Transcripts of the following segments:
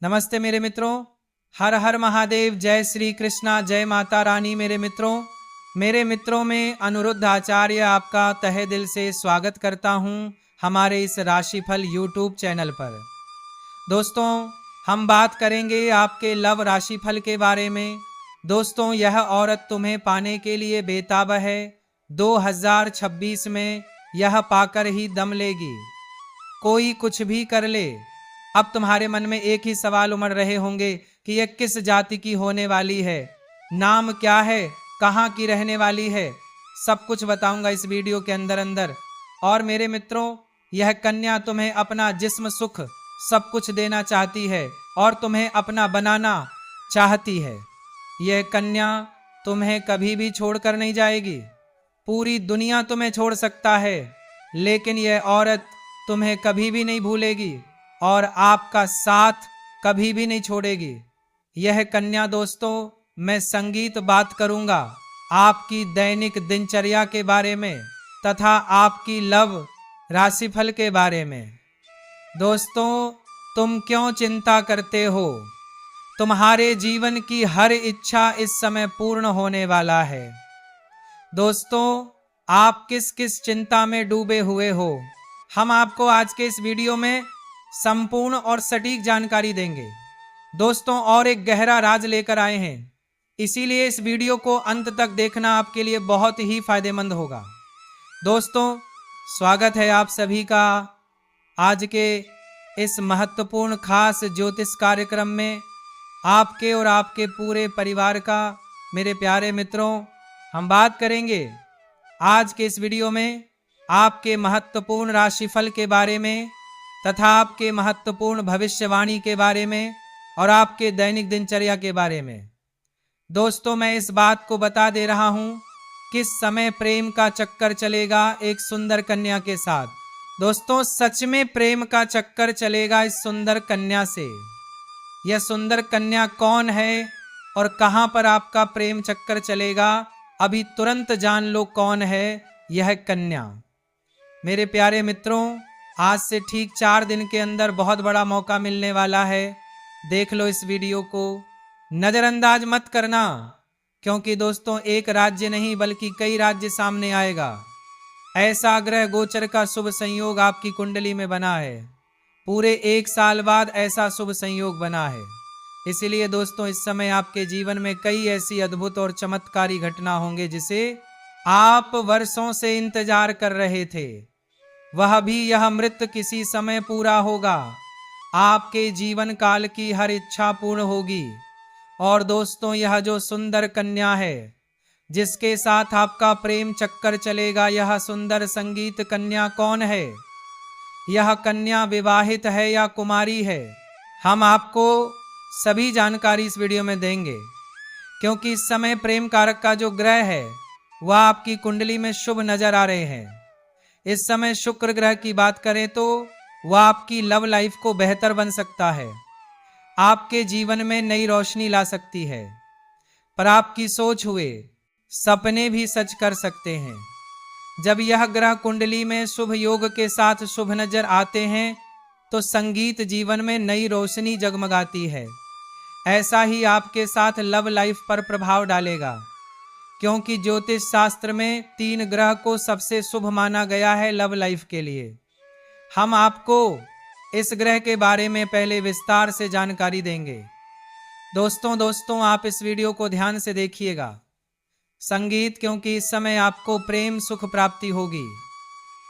नमस्ते मेरे मित्रों, हर हर महादेव, जय श्री कृष्णा, जय माता रानी। मेरे मित्रों में अनिरुद्ध आचार्य आपका तहे दिल से स्वागत करता हूं हमारे इस राशिफल यूट्यूब चैनल पर। दोस्तों, हम बात करेंगे आपके लव राशिफल के बारे में। दोस्तों, यह औरत तुम्हें पाने के लिए बेताब है। 2026 में यह पाकर ही दम लेगी। कोई कुछ भी कर ले। अब तुम्हारे मन में एक ही सवाल उमड़ रहे होंगे कि यह किस जाति की होने वाली है, नाम क्या है, कहाँ की रहने वाली है। सब कुछ बताऊंगा इस वीडियो के अंदर। और मेरे मित्रों, यह कन्या तुम्हें अपना जिस्म सुख सब कुछ देना चाहती है और तुम्हें अपना बनाना चाहती है। यह कन्या तुम्हें कभी भी छोड़कर नहीं जाएगी। पूरी दुनिया तुम्हें छोड़ सकता है, लेकिन यह औरत तुम्हें कभी भी नहीं भूलेगी और आपका साथ कभी भी नहीं छोड़ेगी। यह कन्या, दोस्तों, मैं संगीत बात करूंगा आपकी दैनिक दिनचर्या के बारे में तथा आपकी लव राशिफल के बारे में। दोस्तों, तुम क्यों चिंता करते हो? तुम्हारे जीवन की हर इच्छा इस समय पूर्ण होने वाला है। दोस्तों, आप किस किस चिंता में डूबे हुए हो, हम आपको आज के इस वीडियो में संपूर्ण और सटीक जानकारी देंगे। दोस्तों, और एक गहरा राज लेकर आए हैं, इसीलिए इस वीडियो को अंत तक देखना आपके लिए बहुत ही फायदेमंद होगा। दोस्तों, स्वागत है आप सभी का आज के इस महत्वपूर्ण खास ज्योतिष कार्यक्रम में। आपके और आपके पूरे परिवार का। मेरे प्यारे मित्रों, हम बात करेंगे आज के इस वीडियो में आपके महत्वपूर्ण राशिफल के बारे में तथा आपके महत्वपूर्ण भविष्यवाणी के बारे में और आपके दैनिक दिनचर्या के बारे में। दोस्तों, मैं इस बात को बता दे रहा हूं, किस समय प्रेम का चक्कर चलेगा एक सुंदर कन्या के साथ। दोस्तों, सच में प्रेम का चक्कर चलेगा इस सुंदर कन्या से। यह सुंदर कन्या कौन है और कहां पर आपका प्रेम चक्कर चलेगा, अभी तुरंत जान लो कौन है यह कन्या। मेरे प्यारे मित्रों, आज से ठीक 4 दिन के अंदर बहुत बड़ा मौका मिलने वाला है। देख लो इस वीडियो को, नजरअंदाज मत करना, क्योंकि दोस्तों एक राज्य नहीं बल्कि कई राज्य सामने आएगा। ऐसा ग्रह गोचर का शुभ संयोग आपकी कुंडली में बना है। पूरे 1 साल बाद ऐसा शुभ संयोग बना है। इसलिए दोस्तों, इस समय आपके जीवन में कई ऐसी अद्भुत और चमत्कारी घटना होंगे जिसे आप वर्षों से इंतजार कर रहे थे। वह भी यह मृत किसी समय पूरा होगा। आपके जीवन काल की हर इच्छा पूर्ण होगी। और दोस्तों, यह जो सुंदर कन्या है जिसके साथ आपका प्रेम चक्कर चलेगा, यह सुंदर संगीत कन्या कौन है? यह कन्या विवाहित है या कुमारी है? हम आपको सभी जानकारी इस वीडियो में देंगे, क्योंकि इस समय प्रेम कारक का जो ग्रह है वह आपकी कुंडली में शुभ नजर आ रहे हैं। इस समय शुक्र ग्रह की बात करें तो वह आपकी लव लाइफ को बेहतर बन सकता है, आपके जीवन में नई रोशनी ला सकती है, पर आपकी सोच हुए सपने भी सच कर सकते हैं। जब यह ग्रह कुंडली में शुभ योग के साथ शुभ नजर आते हैं तो संगीत जीवन में नई रोशनी जगमगाती है। ऐसा ही आपके साथ लव लाइफ पर प्रभाव डालेगा, क्योंकि ज्योतिष शास्त्र में 3 ग्रह को सबसे शुभ माना गया है लव लाइफ के लिए। हम आपको इस ग्रह के बारे में पहले विस्तार से जानकारी देंगे। दोस्तों, आप इस वीडियो को ध्यान से देखिएगा। संगीत, क्योंकि इस समय आपको प्रेम सुख प्राप्ति होगी।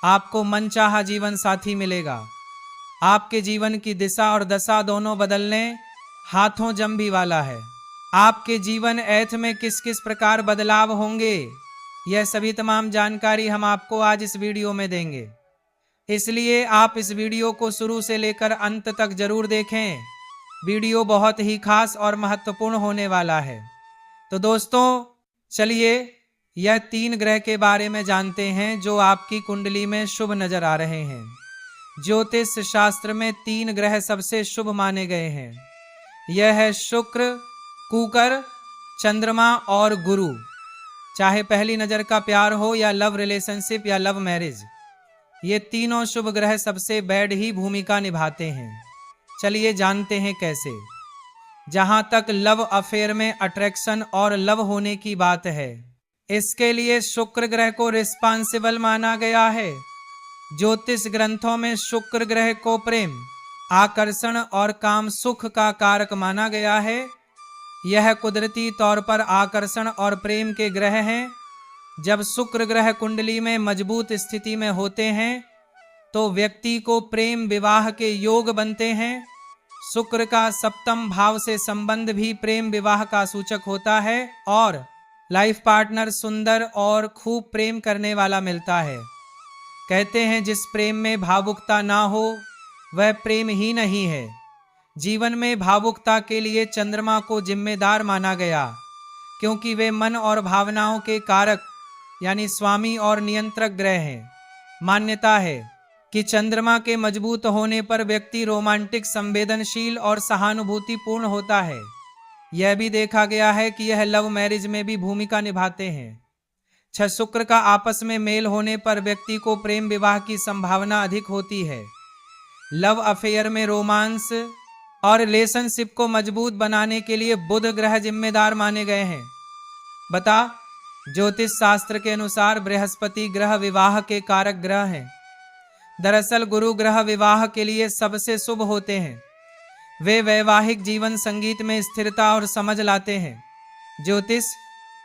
आपको मनचाहा जीवन साथी मिलेगा। आपके जीवन की दिशा और दशा दोनों बदलने हाथों जम भी वाला है। आपके जीवन ऐथ में किस किस प्रकार बदलाव होंगे, यह सभी तमाम जानकारी हम आपको आज इस वीडियो में देंगे। इसलिए आप इस वीडियो को शुरू से लेकर अंत तक जरूर देखें। वीडियो बहुत ही खास और महत्वपूर्ण होने वाला है। तो दोस्तों, चलिए यह 3 ग्रह के बारे में जानते हैं जो आपकी कुंडली में शुभ नजर आ रहे हैं। ज्योतिष शास्त्र में 3 ग्रह सबसे शुभ माने गए हैं। यह है शुक्र, कुकर, चंद्रमा और गुरु। चाहे पहली नजर का प्यार हो या लव रिलेशनशिप या लव मैरिज, ये तीनों शुभ ग्रह सबसे बैड ही भूमिका निभाते हैं। चलिए जानते हैं कैसे। जहां तक लव अफेयर में अट्रैक्शन और लव होने की बात है, इसके लिए शुक्र ग्रह को रिस्पांसिबल माना गया है। ज्योतिष ग्रंथों में शुक्र ग्रह को प्रेम, आकर्षण और काम सुख का कारक माना गया है। यह कुदरती तौर पर आकर्षण और प्रेम के ग्रह हैं। जब शुक्र ग्रह कुंडली में मजबूत स्थिति में होते हैं तो व्यक्ति को प्रेम विवाह के योग बनते हैं। शुक्र का सप्तम भाव से संबंध भी प्रेम विवाह का सूचक होता है और लाइफ पार्टनर सुंदर और खूब प्रेम करने वाला मिलता है। कहते हैं जिस प्रेम में भावुकता ना हो वह प्रेम ही नहीं है। जीवन में भावुकता के लिए चंद्रमा को जिम्मेदार माना गया, क्योंकि वे मन और भावनाओं के कारक यानी स्वामी और नियंत्रक ग्रह हैं। मान्यता है कि चंद्रमा के मजबूत होने पर व्यक्ति रोमांटिक, संवेदनशील और सहानुभूतिपूर्ण होता है। यह भी देखा गया है कि यह लव मैरिज में भी भूमिका निभाते हैं। छह शुक्र का आपस में मेल होने पर व्यक्ति को प्रेम विवाह की संभावना अधिक होती है। लव अफेयर में रोमांस और रिलेशनशिप को मजबूत बनाने के लिए बुध ग्रह जिम्मेदार माने गए हैं। बता, ज्योतिष शास्त्र के अनुसार बृहस्पति ग्रह विवाह के कारक ग्रह हैं। दरअसल गुरु ग्रह विवाह के लिए सबसे शुभ होते हैं। वे वैवाहिक जीवन संगीत में स्थिरता और समझ लाते हैं। ज्योतिष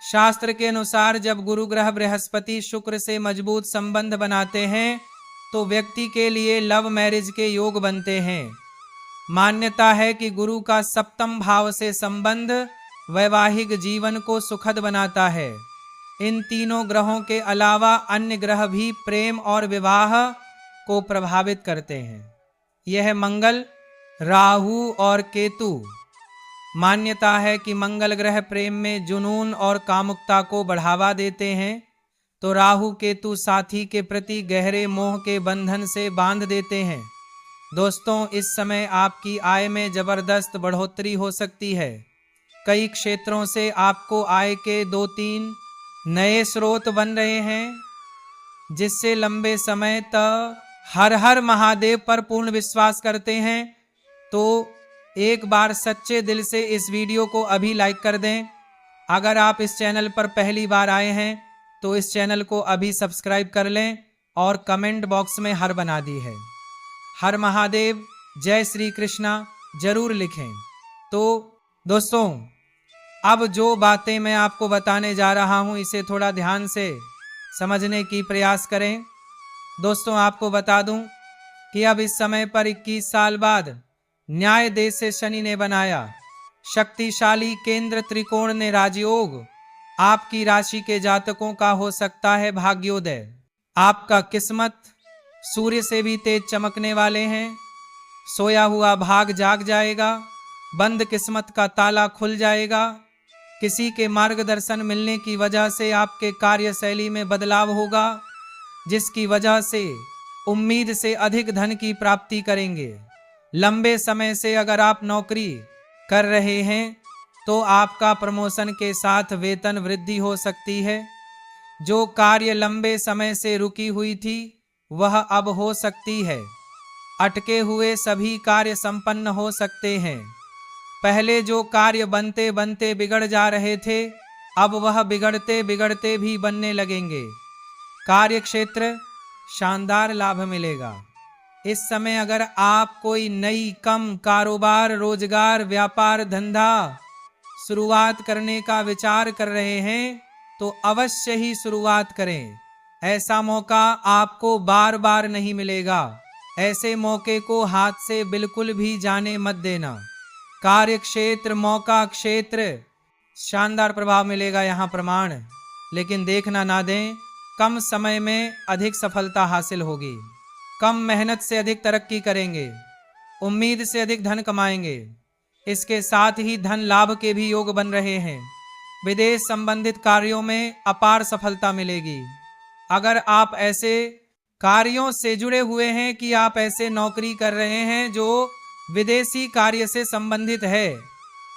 शास्त्र के अनुसार जब गुरु ग्रह बृहस्पति शुक्र से मजबूत संबंध बनाते हैं तो व्यक्ति के लिए लव मैरिज के योग बनते हैं। मान्यता है कि गुरु का सप्तम भाव से संबंध वैवाहिक जीवन को सुखद बनाता है। इन तीनों ग्रहों के अलावा अन्य ग्रह भी प्रेम और विवाह को प्रभावित करते हैं। यह मंगल, राहु और केतु। मान्यता है कि मंगल ग्रह प्रेम में जुनून और कामुकता को बढ़ावा देते हैं, तो राहु केतु साथी के प्रति गहरे मोह के बंधन से बांध देते हैं। दोस्तों, इस समय आपकी आय में जबरदस्त बढ़ोतरी हो सकती है। कई क्षेत्रों से आपको आय के 2-3 नए स्रोत बन रहे हैं, जिससे लंबे समय तक हर हर महादेव पर पूर्ण विश्वास करते हैं तो एक बार सच्चे दिल से इस वीडियो को अभी लाइक कर दें। अगर आप इस चैनल पर पहली बार आए हैं तो इस चैनल को अभी सब्सक्राइब कर लें और कमेंट बॉक्स में हर बना दी है। हर महादेव, जय श्री कृष्णा जरूर लिखें। तो दोस्तों, अब जो बातें मैं आपको बताने जा रहा हूं इसे थोड़ा ध्यान से समझने की प्रयास करें। दोस्तों, आपको बता दूं कि अब इस समय पर 21 साल बाद न्याय देश से शनि ने बनाया शक्तिशाली केंद्र त्रिकोण ने राजयोग आपकी राशि के जातकों का हो सकता है भाग्योदय। आपका किस्मत सूर्य से भी तेज चमकने वाले हैं। सोया हुआ भाग जाग जाएगा, बंद किस्मत का ताला खुल जाएगा। किसी के मार्गदर्शन मिलने की वजह से आपके कार्यशैली में बदलाव होगा, जिसकी वजह से उम्मीद से अधिक धन की प्राप्ति करेंगे। लंबे समय से अगर आप नौकरी कर रहे हैं तो आपका प्रमोशन के साथ वेतन वृद्धि हो सकती है। जो कार्य लंबे समय से रुकी हुई थी वह अब हो सकती है। अटके हुए सभी कार्य संपन्न हो सकते हैं। पहले जो कार्य बनते बनते बिगड़ जा रहे थे अब वह बिगड़ते बिगड़ते भी बनने लगेंगे। कार्य क्षेत्र शानदार लाभ मिलेगा। इस समय अगर आप कोई नई कम कारोबार, रोजगार, व्यापार, धंधा शुरुआत करने का विचार कर रहे हैं तो अवश्य ही शुरुआत करें। ऐसा मौका आपको बार बार नहीं मिलेगा। ऐसे मौके को हाथ से बिल्कुल भी जाने मत देना। कार्य क्षेत्र, मौका क्षेत्र शानदार प्रभाव मिलेगा यहाँ प्रमाण। लेकिन देखना ना दें, कम समय में अधिक सफलता हासिल होगी। कम मेहनत से अधिक तरक्की करेंगे। उम्मीद से अधिक धन कमाएंगे। इसके साथ ही धन लाभ के भी योग बन रहे हैं। विदेश संबंधित कार्यों में अपार सफलता मिलेगी। अगर आप ऐसे कार्यों से जुड़े हुए हैं कि आप ऐसे नौकरी कर रहे हैं जो विदेशी कार्य से संबंधित है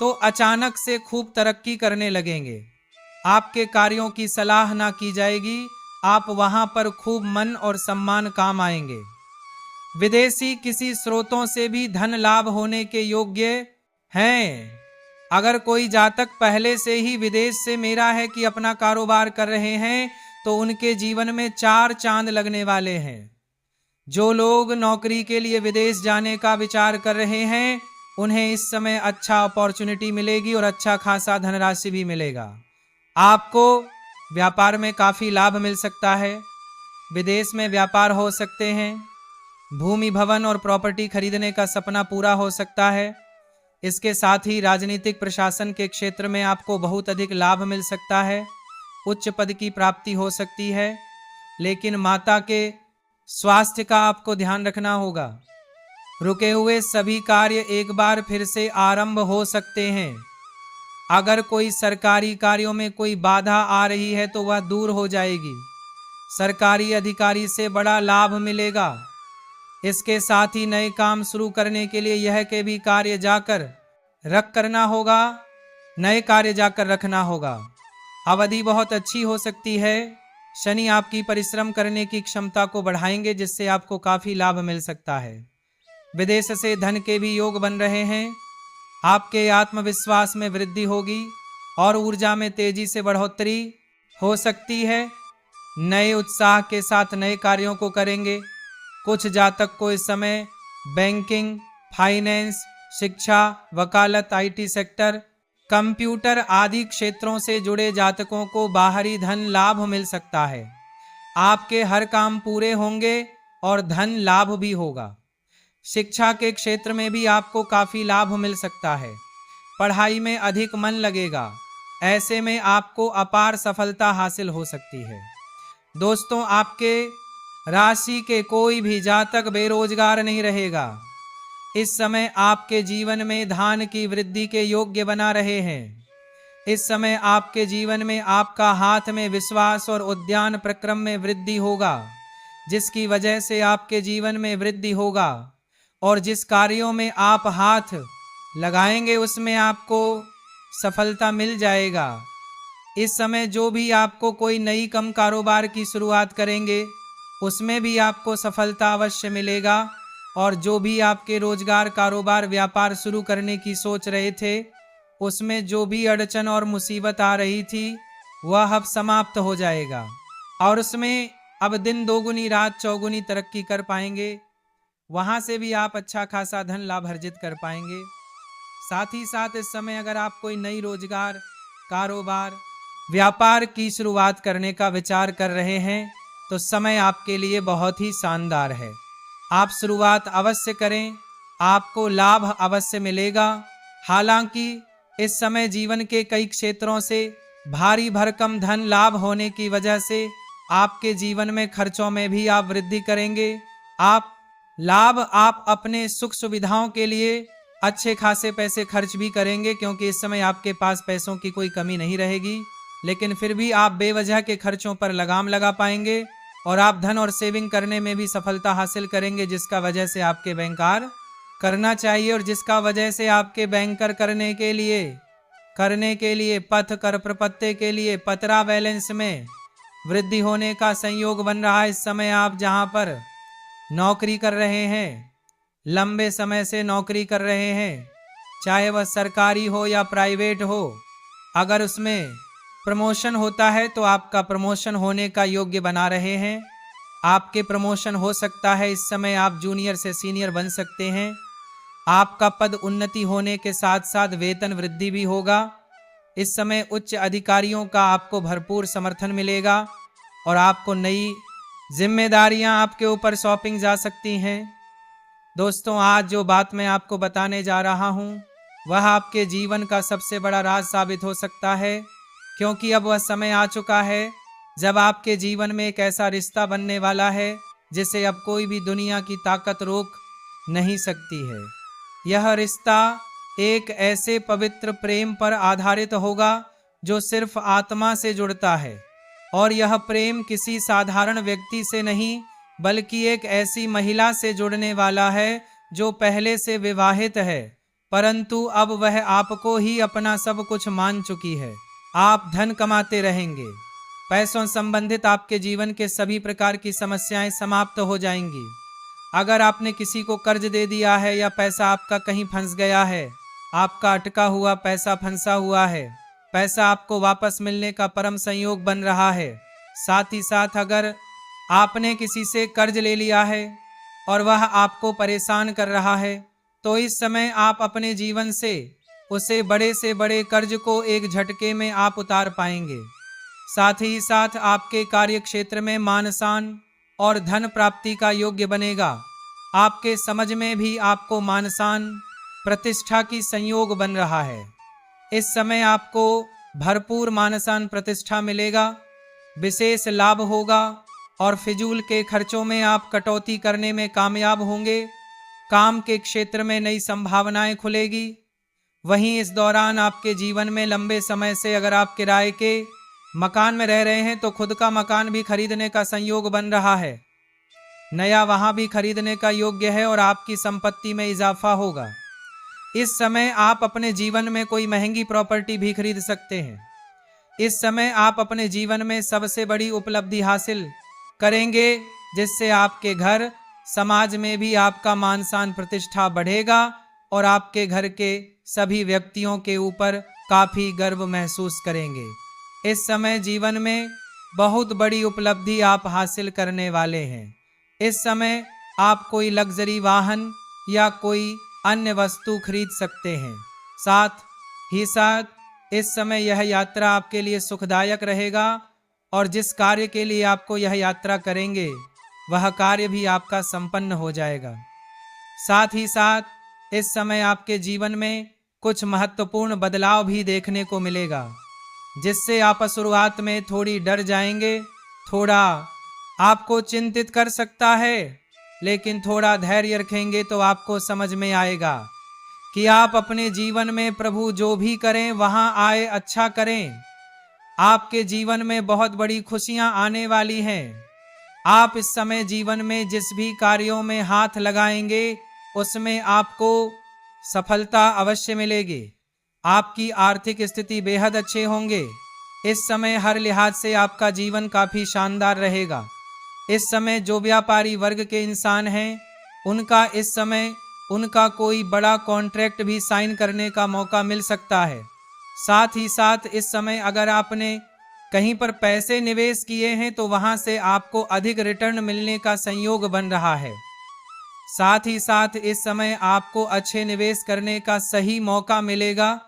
तो अचानक से खूब तरक्की करने लगेंगे। आपके कार्यों की सलाह ना की जाएगी, आप वहां पर खूब मन और सम्मान काम आएंगे। विदेशी किसी स्रोतों से भी धन लाभ होने के योग्य हैं। अगर कोई जातक पहले से ही विदेश से मेरा है कि अपना कारोबार कर रहे हैं तो उनके जीवन में 4 चांद लगने वाले हैं। जो लोग नौकरी के लिए विदेश जाने का विचार कर रहे हैं उन्हें इस समय अच्छा अपॉर्चुनिटी मिलेगी और अच्छा खासा धनराशि भी मिलेगा। आपको व्यापार में काफी लाभ मिल सकता है। विदेश में व्यापार हो सकते हैं। भूमि भवन और प्रॉपर्टी खरीदने का सपना पूरा हो सकता है। इसके साथ ही राजनीतिक प्रशासन के क्षेत्र में आपको बहुत अधिक लाभ मिल सकता है। उच्च पद की प्राप्ति हो सकती है, लेकिन माता के स्वास्थ्य का आपको ध्यान रखना होगा। रुके हुए सभी कार्य एक बार फिर से आरंभ हो सकते हैं। अगर कोई सरकारी कार्यों में कोई बाधा आ रही है तो वह दूर हो जाएगी। सरकारी अधिकारी से बड़ा लाभ मिलेगा। इसके साथ ही नए काम शुरू करने के लिए यह के भी कार्य जाकर रखना होगा। अवधि बहुत अच्छी हो सकती है। शनि आपकी परिश्रम करने की क्षमता को बढ़ाएंगे, जिससे आपको काफी लाभ मिल सकता है। विदेश से धन के भी योग बन रहे हैं। आपके आत्मविश्वास में वृद्धि होगी और ऊर्जा में तेजी से बढ़ोतरी हो सकती है। नए उत्साह के साथ नए कार्यों को करेंगे। कुछ जातक को इस समय बैंकिंग, फाइनेंस, शिक्षा, वकालत, आईटी सेक्टर, कंप्यूटर आदि क्षेत्रों से जुड़े जातकों को बाहरी धन लाभ मिल सकता है। आपके हर काम पूरे होंगे और धन लाभ भी होगा। शिक्षा के क्षेत्र में भी आपको काफी लाभ मिल सकता है। पढ़ाई में अधिक मन लगेगा। ऐसे में आपको अपार सफलता हासिल हो सकती है। दोस्तों, आपके राशि के कोई भी जातक बेरोजगार नहीं रहेगा। इस समय आपके जीवन में धान की वृद्धि के योग्य बना रहे हैं। इस समय आपके जीवन में आपका हाथ में विश्वास और उद्यान प्रक्रम में वृद्धि होगा, जिसकी वजह से आपके जीवन में वृद्धि होगा और जिस कार्यों में आप हाथ लगाएंगे उसमें आपको सफलता मिल जाएगा। इस समय जो भी आपको कोई नई कम कारोबार की शुरुआत करेंगे उसमें भी आपको सफलता अवश्य मिलेगा और जो भी आपके रोजगार, कारोबार, व्यापार शुरू करने की सोच रहे थे उसमें जो भी अड़चन और मुसीबत आ रही थी वह अब समाप्त हो जाएगा और उसमें अब दिन दोगुनी रात चौगुनी तरक्की कर पाएंगे। वहां से भी आप अच्छा खासा धन लाभ अर्जित कर पाएंगे। साथ ही साथ इस समय अगर आप कोई नई रोजगार, कारोबार, व्यापार की शुरुआत करने का विचार कर रहे हैं तो समय आपके लिए बहुत ही शानदार है। आप शुरुआत अवश्य करें, आपको लाभ अवश्य मिलेगा। हालांकि इस समय जीवन के कई क्षेत्रों से भारी भरकम धन लाभ होने की वजह से आपके जीवन में खर्चों में भी आप वृद्धि करेंगे। आप अपने सुख सुविधाओं के लिए अच्छे खासे पैसे खर्च भी करेंगे, क्योंकि इस समय आपके पास पैसों की कोई कमी नहीं रहेगी। लेकिन फिर भी आप बेवजह के खर्चों पर लगाम लगा पाएंगे और आप धन और सेविंग करने में भी सफलता हासिल करेंगे, जिसका वजह से आपके बैंकर करना चाहिए और जिसका वजह से आपके बैंकर करने के लिए पथ कर प्रपत्ति के लिए पतरा बैलेंस में वृद्धि होने का संयोग बन रहा है। इस समय आप जहां पर नौकरी कर रहे हैं, लंबे समय से नौकरी कर रहे हैं, चाहे वह सरकारी हो या प्राइवेट हो, अगर उसमें प्रमोशन होता है तो आपका प्रमोशन होने का योग्य बना रहे हैं। आपके प्रमोशन हो सकता है। इस समय आप जूनियर से सीनियर बन सकते हैं। आपका पद उन्नति होने के साथ साथ वेतन वृद्धि भी होगा। इस समय उच्च अधिकारियों का आपको भरपूर समर्थन मिलेगा और आपको नई जिम्मेदारियां आपके ऊपर सौंपी जा सकती हैं। दोस्तों, आज जो बात मैं आपको बताने जा रहा हूं वह आपके जीवन का सबसे बड़ा राज साबित हो सकता है, क्योंकि अब वह समय आ चुका है जब आपके जीवन में एक ऐसा रिश्ता बनने वाला है जिसे अब कोई भी दुनिया की ताकत रोक नहीं सकती है। यह रिश्ता एक ऐसे पवित्र प्रेम पर आधारित होगा जो सिर्फ आत्मा से जुड़ता है और यह प्रेम किसी साधारण व्यक्ति से नहीं बल्कि एक ऐसी महिला से जुड़ने वाला है जो पहले से विवाहित है, परंतु अब वह आपको ही अपना सब कुछ मान चुकी है। आप धन कमाते रहेंगे। पैसों संबंधित आपके जीवन के सभी प्रकार की समस्याएं समाप्त हो जाएंगी। अगर आपने किसी को कर्ज दे दिया है या पैसा आपका कहीं फंस गया है, आपका अटका हुआ पैसा फंसा हुआ है, पैसा आपको वापस मिलने का परम संयोग बन रहा है। साथ ही साथ अगर आपने किसी से कर्ज ले लिया है और वह आपको परेशान कर रहा है, तो इस समय आप अपने जीवन से उसे बड़े से बड़े कर्ज को एक झटके में आप उतार पाएंगे। साथ ही साथ आपके कार्य क्षेत्र में मान सम्मान और धन प्राप्ति का योग्य बनेगा। आपके समझ में भी आपको मान सम्मान प्रतिष्ठा की संयोग बन रहा है। इस समय आपको भरपूर मान सम्मान प्रतिष्ठा मिलेगा, विशेष लाभ होगा और फिजूल के खर्चों में आप कटौती करने में कामयाब होंगे। काम के क्षेत्र में नई संभावनाएं खुलेगी। वहीं इस दौरान आपके जीवन में लंबे समय से अगर आप किराए के मकान में रह रहे हैं तो खुद का मकान भी खरीदने का संयोग बन रहा है। नया वहां भी खरीदने का योग्य है और आपकी संपत्ति में इजाफा होगा। इस समय आप अपने जीवन में कोई महंगी प्रॉपर्टी भी खरीद सकते हैं। इस समय आप अपने जीवन में सबसे बड़ी उपलब्धि हासिल करेंगे, जिससे आपके घर समाज में भी आपका मान सम्मान प्रतिष्ठा बढ़ेगा और आपके घर के सभी व्यक्तियों के ऊपर काफी गर्व महसूस करेंगे। इस समय जीवन में बहुत बड़ी उपलब्धि आप हासिल करने वाले हैं। इस समय आप कोई लग्जरी वाहन या कोई अन्य वस्तु खरीद सकते हैं। साथ ही साथ इस समय यह यात्रा आपके लिए सुखदायक रहेगा और जिस कार्य के लिए आपको यह यात्रा करेंगे वह कार्य भी आपका संपन्न हो जाएगा। साथ ही साथ इस समय आपके जीवन में कुछ महत्वपूर्ण बदलाव भी देखने को मिलेगा, जिससे आप शुरुआत में थोड़ी डर जाएंगे, थोड़ा आपको चिंतित कर सकता है, लेकिन थोड़ा धैर्य रखेंगे तो आपको समझ में आएगा कि आप अपने जीवन में प्रभु जो भी करें वहां आए अच्छा करें। आपके जीवन में बहुत बड़ी खुशियां आने वाली हैं। आप इस समय जीवन में जिस भी कार्यों में हाथ लगाएंगे उसमें आपको सफलता अवश्य मिलेगी। आपकी आर्थिक स्थिति बेहद अच्छे होंगे। इस समय हर लिहाज से आपका जीवन काफी शानदार रहेगा। इस समय जो व्यापारी वर्ग के इंसान हैं उनका इस समय उनका कोई बड़ा कॉन्ट्रैक्ट भी साइन करने का मौका मिल सकता है। साथ ही साथ इस समय अगर आपने कहीं पर पैसे निवेश किए हैं तो वहां से आपको अधिक रिटर्न मिलने का संयोग बन रहा है। साथ ही साथ इस समय आपको अच्छे निवेश करने का सही मौका मिलेगा,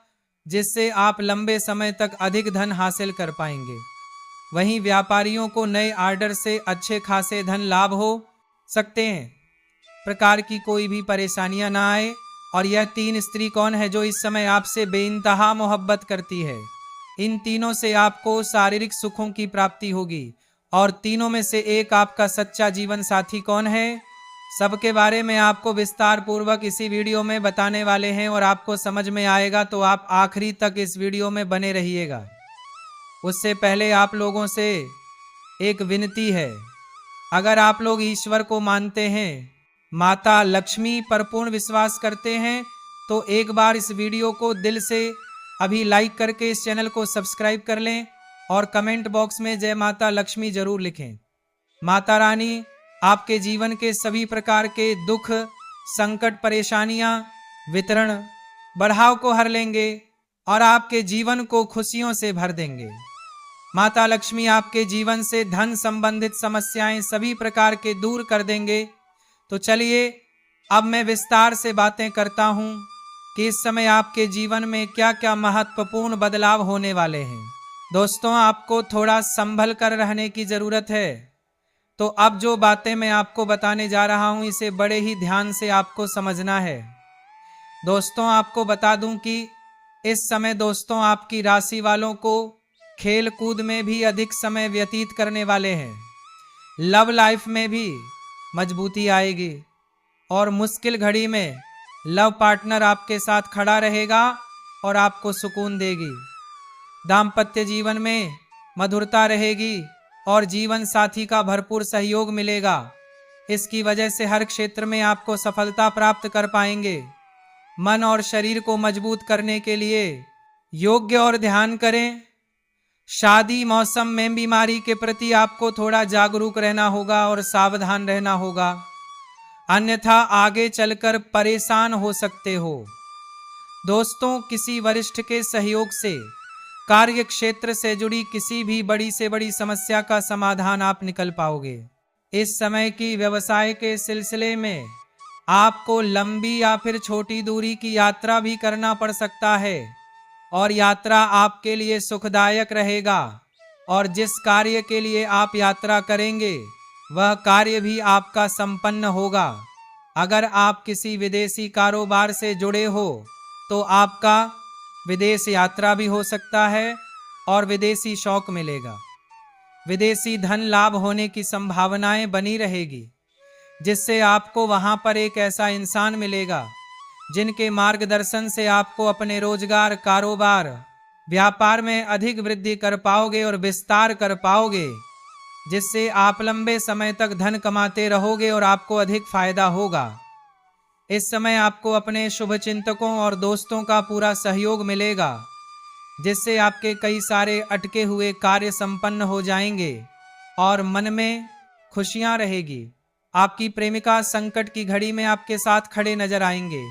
जिससे आप लंबे समय तक अधिक धन हासिल कर पाएंगे। वहीं व्यापारियों को नए ऑर्डर से अच्छे खासे धन लाभ हो सकते हैं। प्रकार की कोई भी परेशानियां ना आए। और यह 3 स्त्री कौन है जो इस समय आपसे बेइंतहा मोहब्बत करती है? इन तीनों से आपको शारीरिक सुखों की प्राप्ति होगी। और तीनों में से एक आपका सच्चा जीवन साथी कौन है, सबके बारे में आपको विस्तार पूर्वक इसी वीडियो में बताने वाले हैं और आपको समझ में आएगा, तो आप आखिरी तक इस वीडियो में बने रहिएगा। उससे पहले आप लोगों से एक विनती है, अगर आप लोग ईश्वर को मानते हैं, माता लक्ष्मी पर पूर्ण विश्वास करते हैं, तो एक बार इस वीडियो को दिल से अभी लाइक करके इस चैनल को सब्सक्राइब कर लें और कमेंट बॉक्स में जय माता लक्ष्मी जरूर लिखें। माता रानी आपके जीवन के सभी प्रकार के दुख, संकट, परेशानियां, वितरण, बढ़ाव को हर लेंगे और आपके जीवन को खुशियों से भर देंगे। माता लक्ष्मी आपके जीवन से धन संबंधित समस्याएं सभी प्रकार के दूर कर देंगे। तो चलिए अब मैं विस्तार से बातें करता हूं कि इस समय आपके जीवन में क्या क्या महत्वपूर्ण बदलाव होने वाले हैं। दोस्तों, आपको थोड़ा संभल कर रहने की जरूरत है। तो अब जो बातें मैं आपको बताने जा रहा हूं इसे बड़े ही ध्यान से आपको समझना है। दोस्तों, आपको बता दूं कि इस समय दोस्तों आपकी राशि वालों को खेल कूद में भी अधिक समय व्यतीत करने वाले हैं। लव लाइफ में भी मजबूती आएगी और मुश्किल घड़ी में लव पार्टनर आपके साथ खड़ा रहेगा और आपको सुकून देगी। दाम्पत्य जीवन में मधुरता रहेगी और जीवन साथी का भरपूर सहयोग मिलेगा। इसकी वजह से हर क्षेत्र में आपको सफलता प्राप्त कर पाएंगे। मन और शरीर को मजबूत करने के लिए योग्य और ध्यान करें। शादी मौसम में बीमारी के प्रति आपको थोड़ा जागरूक रहना होगा और सावधान रहना होगा। अन्यथा आगे चलकर परेशान हो सकते हो। दोस्तों, किसी वरिष्ठ के सहयोग से कार्य क्षेत्र से जुड़ी किसी भी बड़ी से बड़ी समस्या का समाधान आप निकल पाओगे। इस समय की व्यवसाय के सिलसिले में आपको लंबी या फिर छोटी दूरी की यात्रा भी करना पड़ सकता है और यात्रा आपके लिए सुखदायक रहेगा और जिस कार्य के लिए आप यात्रा करेंगे वह कार्य भी आपका संपन्न होगा। अगर आप किसी विदेशी कारोबार से जुड़े हो तो आपका विदेश यात्रा भी हो सकता है और विदेशी शौक मिलेगा। विदेशी धन लाभ होने की संभावनाएं बनी रहेगी, जिससे आपको वहां पर एक ऐसा इंसान मिलेगा जिनके मार्गदर्शन से आपको अपने रोजगार, कारोबार, व्यापार में अधिक वृद्धि कर पाओगे और विस्तार कर पाओगे, जिससे आप लंबे समय तक धन कमाते रहोगे और आपको अधिक फायदा होगा। इस समय आपको अपने शुभ चिंतकों और दोस्तों का पूरा सहयोग मिलेगा, जिससे आपके कई सारे अटके हुए कार्य संपन्न हो जाएंगे और मन में खुशियां रहेगी। आपकी प्रेमिका संकट की घड़ी में आपके साथ खड़े नजर आएंगे।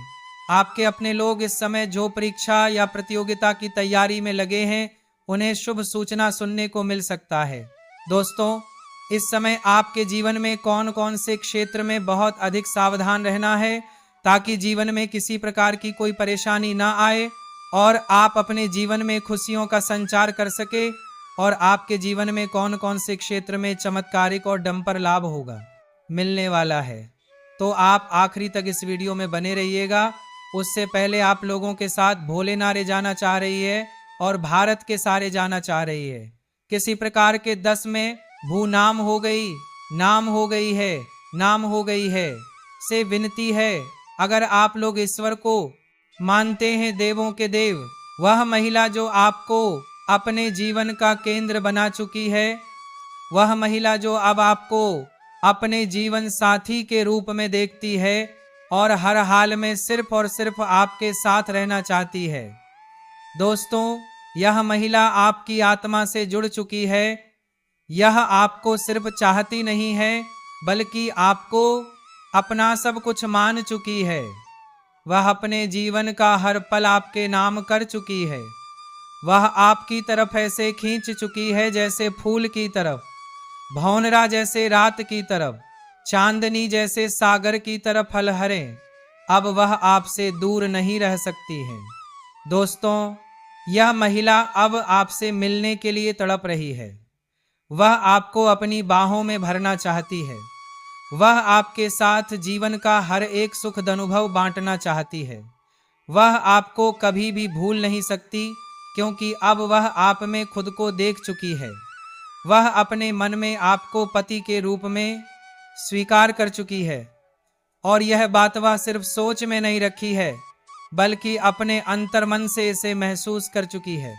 आपके अपने लोग इस समय जो परीक्षा या प्रतियोगिता की तैयारी में लगे हैं, उन्हें शुभ सूचना सुनने को मिल सकता है। दोस्तों, इस समय आपके जीवन में कौन कौन से क्षेत्र में बहुत अधिक सावधान रहना है ताकि जीवन में किसी प्रकार की कोई परेशानी ना आए और आप अपने जीवन में खुशियों का संचार कर सके, और आपके जीवन में कौन कौन से क्षेत्र में चमत्कारिक और डंपर लाभ होगा मिलने वाला है, तो आप आखिरी तक इस वीडियो में बने रहिएगा। उससे पहले आप लोगों के साथ भोले नारे जाना चाह रही है और भारत के सारे जाना चाह रही है। किसी प्रकार के 10 में भू नाम हो गई, नाम हो गई है, नाम हो गई है से विनती है, अगर आप लोग ईश्वर को मानते हैं, देवों के देव, वह महिला जो आपको अपने जीवन का केंद्र बना चुकी है, वह महिला जो अब आपको अपने जीवन साथी के रूप में देखती है और हर हाल में सिर्फ और सिर्फ आपके साथ रहना चाहती है। दोस्तों, यह महिला आपकी आत्मा से जुड़ चुकी है। यह आपको सिर्फ चाहती नहीं है बल्कि आपको अपना सब कुछ मान चुकी है। वह अपने जीवन का हर पल आपके नाम कर चुकी है। वह आपकी तरफ ऐसे खींच चुकी है जैसे फूल की तरफ, भौंरा जैसे रात की तरफ, चांदनी जैसे सागर की तरफ फलहरें। अब वह आपसे दूर नहीं रह सकती है। दोस्तों, यह महिला अब आपसे मिलने के लिए तड़प रही है। वह आपको अपनी बाहों में भरना चाहती है। वह आपके साथ जीवन का हर एक सुखद अनुभव बांटना चाहती है। वह आपको कभी भी भूल नहीं सकती, क्योंकि अब वह आप में खुद को देख चुकी है। वह अपने मन में आपको पति के रूप में स्वीकार कर चुकी है और यह बात वह सिर्फ सोच में नहीं रखी है बल्कि अपने अंतर्मन से इसे महसूस कर चुकी है।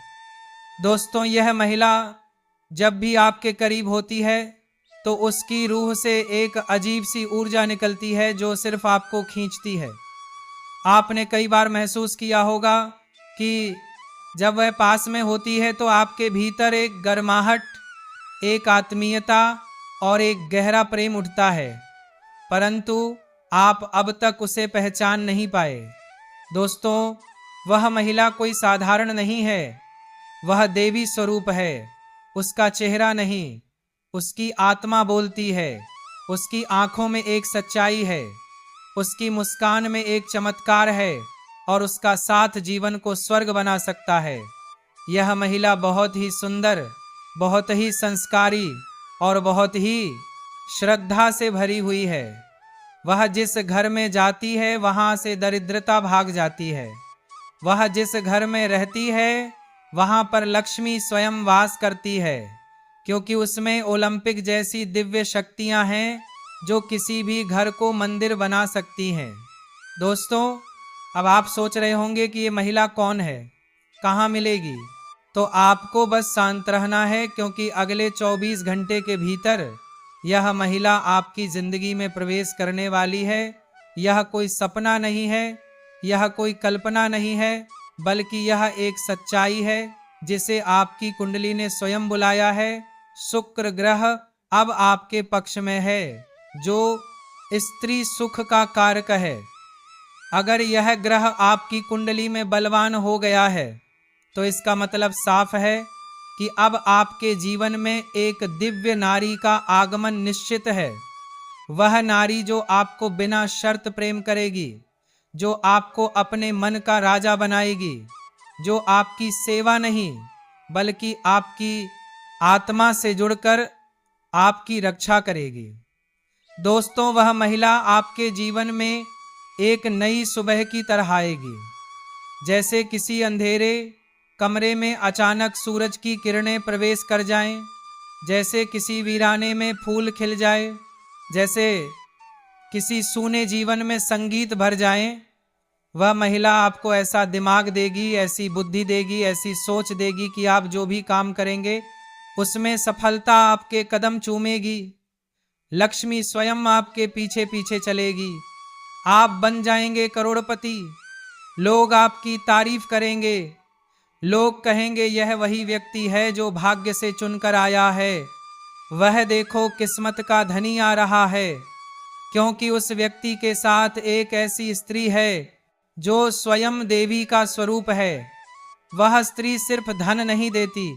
दोस्तों, यह महिला जब भी आपके करीब होती है तो उसकी रूह से एक अजीब सी ऊर्जा निकलती है जो सिर्फ आपको खींचती है। आपने कई बार महसूस किया होगा कि जब वह पास में होती है तो आपके भीतर एक गर्माहट, एक आत्मीयता और एक गहरा प्रेम उठता है, परंतु आप अब तक उसे पहचान नहीं पाए। दोस्तों, वह महिला कोई साधारण नहीं है, वह देवी स्वरूप है। उसका चेहरा नहीं, उसकी आत्मा बोलती है। उसकी आंखों में एक सच्चाई है, उसकी मुस्कान में एक चमत्कार है और उसका साथ जीवन को स्वर्ग बना सकता है। यह महिला बहुत ही सुंदर, बहुत ही संस्कारी और बहुत ही श्रद्धा से भरी हुई है। वह जिस घर में जाती है वहां से दरिद्रता भाग जाती है। वह जिस घर में रहती है वहां पर लक्ष्मी स्वयं वास करती है, क्योंकि उसमें ओलंपिक जैसी दिव्य शक्तियां हैं जो किसी भी घर को मंदिर बना सकती हैं। दोस्तों, अब आप सोच रहे होंगे कि ये महिला कौन है, कहाँ मिलेगी? तो आपको बस शांत रहना है, क्योंकि अगले 24 घंटे के भीतर यह महिला आपकी जिंदगी में प्रवेश करने वाली है। यह कोई सपना नहीं है, यह कोई कल्पना नहीं है, बल्कि यह एक सच्चाई है जिसे आपकी कुंडली ने स्वयं बुलाया है। शुक्र ग्रह अब आपके पक्ष में है, जो स्त्री सुख का कारक है। अगर यह ग्रह आपकी कुंडली में बलवान हो गया है तो इसका मतलब साफ है कि अब आपके जीवन में एक दिव्य नारी का आगमन निश्चित है। वह नारी जो आपको बिना शर्त प्रेम करेगी, जो आपको अपने मन का राजा बनाएगी, जो आपकी सेवा नहीं बल्कि आपकी आत्मा से जुड़कर आपकी रक्षा करेगी। दोस्तों, वह महिला आपके जीवन में एक नई सुबह की तरह आएगी। जैसे किसी अंधेरे कमरे में अचानक सूरज की किरणें प्रवेश कर जाएं, जैसे किसी वीराने में फूल खिल जाए, जैसे किसी सूने जीवन में संगीत भर जाए, वह महिला आपको ऐसा दिमाग देगी, ऐसी बुद्धि देगी, ऐसी सोच देगी कि आप जो भी काम करेंगे उसमें सफलता आपके कदम चूमेगी। लक्ष्मी स्वयं आपके पीछे पीछे चलेगी। आप बन जाएंगे करोड़पति। लोग आपकी तारीफ करेंगे। लोग कहेंगे यह वही व्यक्ति है जो भाग्य से चुनकर आया है। वह देखो किस्मत का धनी आ रहा है, क्योंकि उस व्यक्ति के साथ एक ऐसी स्त्री है जो स्वयं देवी का स्वरूप है। वह स्त्री सिर्फ धन नहीं देती,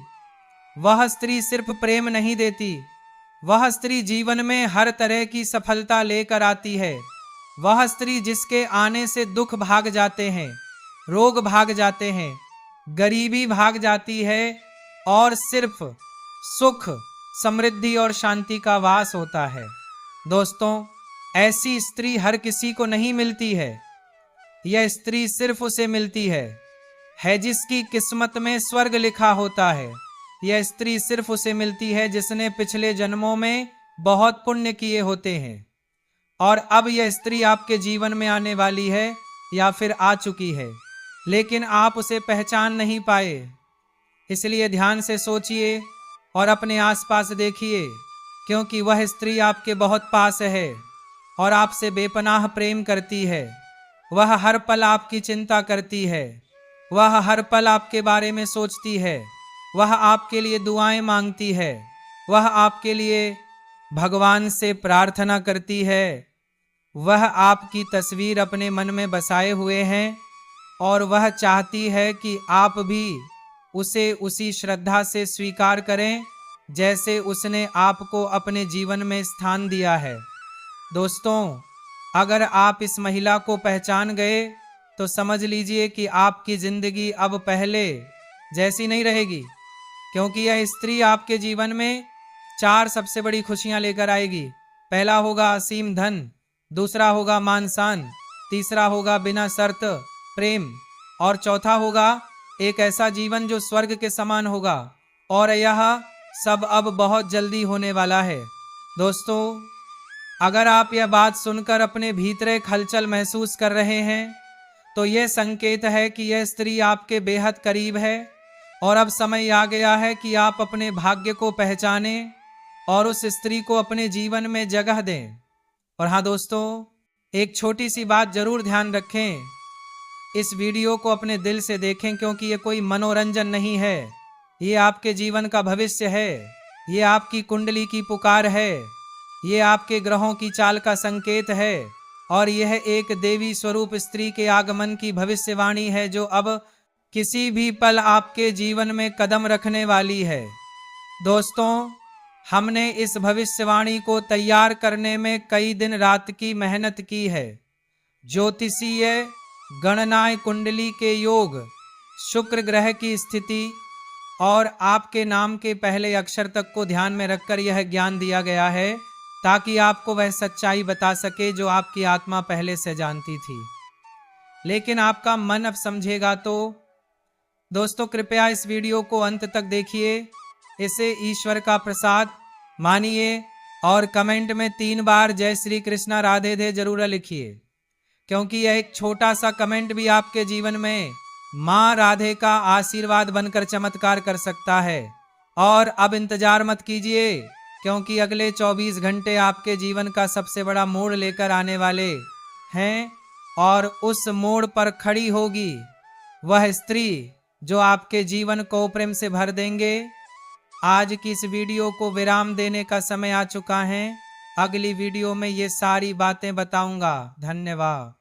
वह स्त्री सिर्फ प्रेम नहीं देती, वह स्त्री जीवन में हर तरह की सफलता लेकर आती है। वह स्त्री जिसके आने से दुख भाग जाते हैं, रोग भाग जाते हैं, गरीबी भाग जाती है और सिर्फ सुख, समृद्धि और शांति का वास होता है। दोस्तों, ऐसी स्त्री हर किसी को नहीं मिलती है। यह स्त्री सिर्फ उसे मिलती है जिसकी किस्मत में स्वर्ग लिखा होता है। यह स्त्री सिर्फ उसे मिलती है जिसने पिछले जन्मों में बहुत पुण्य किए होते हैं और अब यह स्त्री आपके जीवन में आने वाली है या फिर आ चुकी है, लेकिन आप उसे पहचान नहीं पाए। इसलिए ध्यान से सोचिए और अपने आसपास देखिए, क्योंकि वह स्त्री आपके बहुत पास है और आपसे बेपनाह प्रेम करती है। वह हर पल आपकी चिंता करती है, वह हर पल आपके बारे में सोचती है, वह आपके लिए दुआएं मांगती है, वह आपके लिए भगवान से प्रार्थना करती है। वह आपकी तस्वीर अपने मन में बसाए हुए हैं और वह चाहती है कि आप भी उसे उसी श्रद्धा से स्वीकार करें जैसे उसने आपको अपने जीवन में स्थान दिया है। दोस्तों, अगर आप इस महिला को पहचान गए तो समझ लीजिए कि आपकी जिंदगी अब पहले जैसी नहीं रहेगी, क्योंकि यह स्त्री आपके जीवन में 4 सबसे बड़ी खुशियां लेकर आएगी। पहला होगा असीम धन, दूसरा होगा मान शान, तीसरा होगा बिना शर्त प्रेम और चौथा होगा एक ऐसा जीवन जो स्वर्ग के समान होगा। और यह सब अब बहुत जल्दी होने वाला है। दोस्तों, अगर आप यह बात सुनकर अपने भीतर एक हलचल महसूस कर रहे हैं तो यह संकेत है कि यह स्त्री आपके बेहद करीब है और अब समय आ गया है कि आप अपने भाग्य को पहचानें और उस स्त्री को अपने जीवन में जगह दें। और हाँ दोस्तों, एक छोटी सी बात जरूर ध्यान रखें, इस वीडियो को अपने दिल से देखें, क्योंकि ये कोई मनोरंजन नहीं है, ये आपके जीवन का भविष्य है, ये आपकी कुंडली की पुकार है, ये आपके ग्रहों की चाल का संकेत है और यह एक देवी स्वरूप स्त्री के आगमन की भविष्यवाणी है जो अब किसी भी पल आपके जीवन में कदम रखने वाली है। दोस्तों, हमने इस भविष्यवाणी को तैयार करने में कई दिन रात की मेहनत की है। ज्योतिषीय गणनाएं, कुंडली के योग, शुक्र ग्रह की स्थिति और आपके नाम के पहले अक्षर तक को ध्यान में रखकर यह ज्ञान दिया गया है ताकि आपको वह सच्चाई बता सके जो आपकी आत्मा पहले से जानती थी। लेकिन आपका मन अब समझेगा तो दोस्तों कृपया इस वीडियो को अंत तक देखिए, इसे ईश्वर का प्रसाद मानिए और कमेंट में 3 बार जय श्री कृष्णा राधे राधे जरूर लिखिए, क्योंकि यह एक छोटा सा कमेंट भी आपके जीवन में माँ राधे का आशीर्वाद बनकर चमत्कार कर सकता है। और अब इंतजार मत कीजिए, क्योंकि अगले 24 घंटे आपके जीवन का सबसे बड़ा मोड़ लेकर आने वाले हैं और उस मोड़ पर खड़ी होगी वह स्त्री जो आपके जीवन को प्रेम से भर देंगे। आज की इस वीडियो को विराम देने का समय आ चुका है। अगली वीडियो में ये सारी बातें बताऊंगा। धन्यवाद।